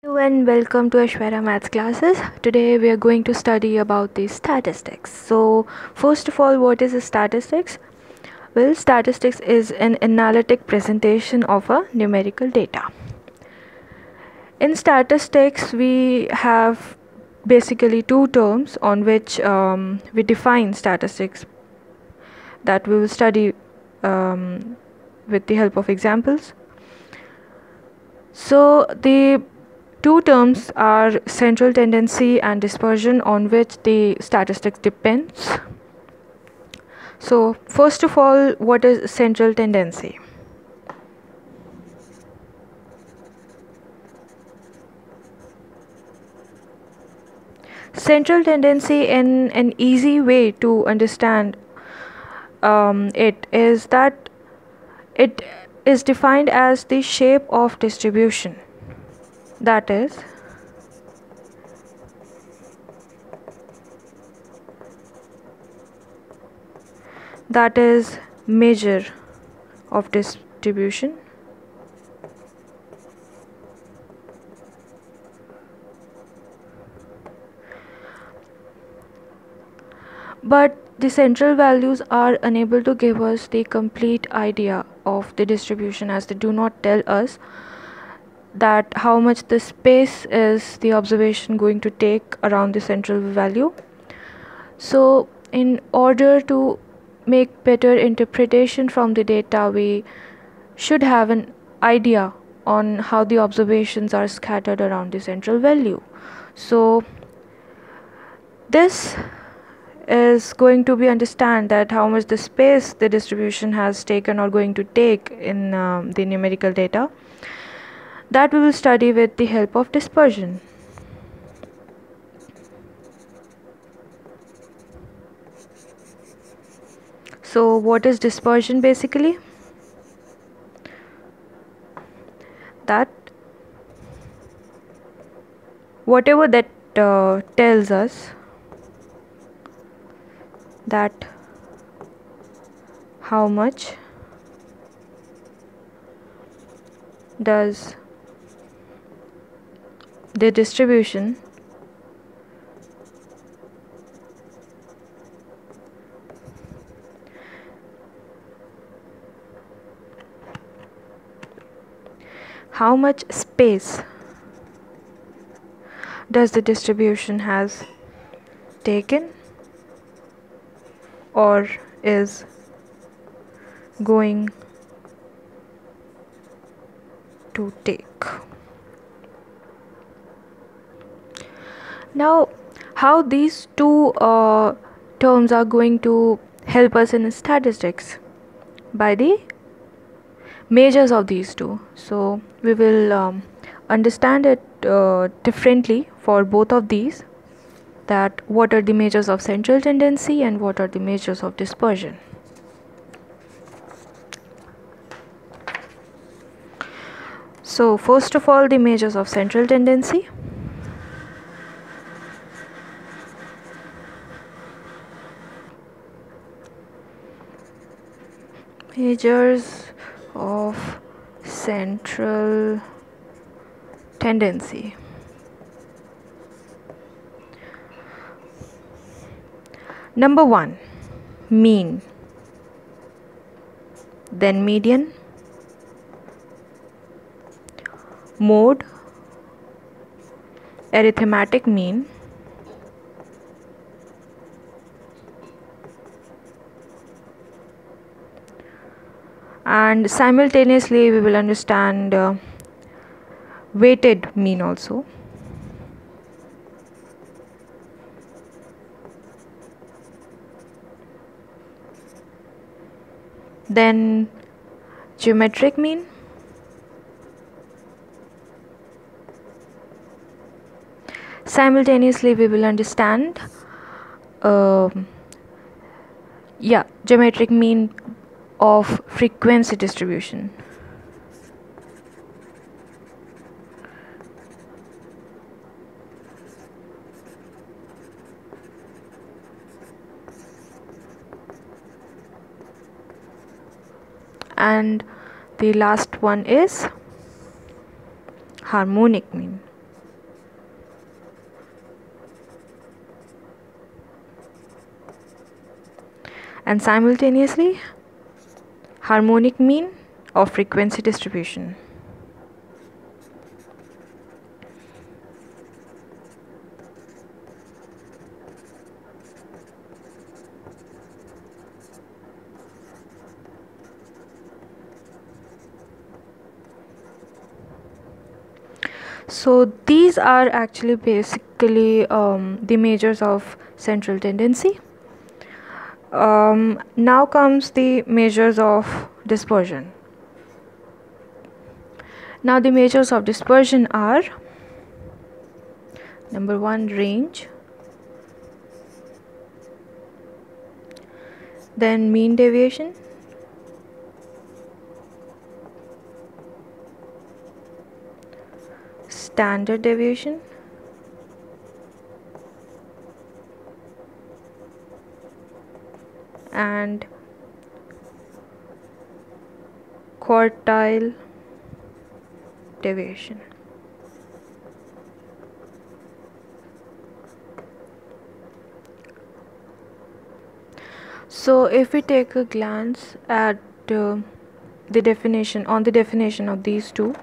Hello and welcome to Ashwara Maths classes. Today we are going to study about the statistics. So first of all, what is statistics? Well, statistics is an analytic presentation of a numerical data. In statistics, we have basically two terms on which we define statistics that we will study with the help of examples. So the two terms are central tendency and dispersion, on which the statistics depends. So first of all, what is central tendency? Central tendency, in an easy way to understand it, is that it is defined as the shape of distribution. That is measure of distribution. But the central values are unable to give us the complete idea of the distribution, as they do not tell us that how much the space is the observation going to take around the central value. So in order to make better interpretation from the data, we should have an idea on how the observations are scattered around the central value. So this is going to be understand that how much the space the distribution has taken or going to take in the numerical data, that we will study with the help of dispersion. So what is dispersion basically? That whatever that tells us that how much does the distribution how much space does the distribution has taken or is going to take. Now, how these two terms are going to help us in statistics? By the measures of these two. So we will understand it differently for both of these, that what are the measures of central tendency and what are the measures of dispersion. So first of all, the measures of central tendency. Measures of central tendency. Number 1, mean, then median, mode, arithmetic mean, and simultaneously we will understand weighted mean also. Then geometric mean, simultaneously we will understand geometric mean of frequency distribution. And the last one is harmonic mean. and simultaneously harmonic mean of frequency distribution. So these are actually basically the measures of central tendency. Now comes the measures of dispersion. Now the measures of dispersion are: number 1, range, then mean deviation, standard deviation, and quartile deviation. So if we take a glance at the definition of these two,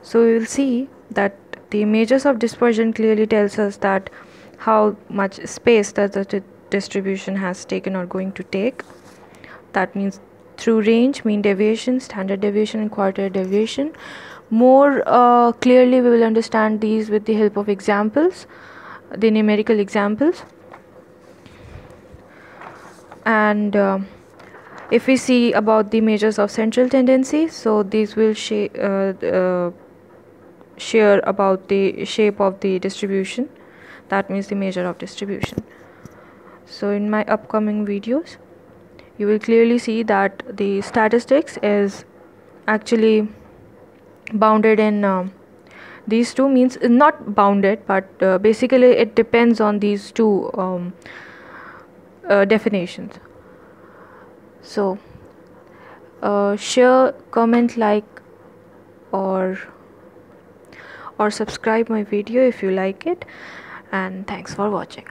so we will see that the measures of dispersion clearly tells us that how much space that the distribution has taken or going to take. That means through range, mean deviation, standard deviation, and quartile deviation. More clearly we will understand these with the help of examples, the numerical examples. And if we see about the measures of central tendency, so these will share about the shape of the distribution. That means the measure of distribution. So in my upcoming videos, you will clearly see that the statistics is actually bounded in these two, means not bounded, but basically it depends on these two definitions. So share, comment, like, or subscribe my video if you like it, and thanks for watching.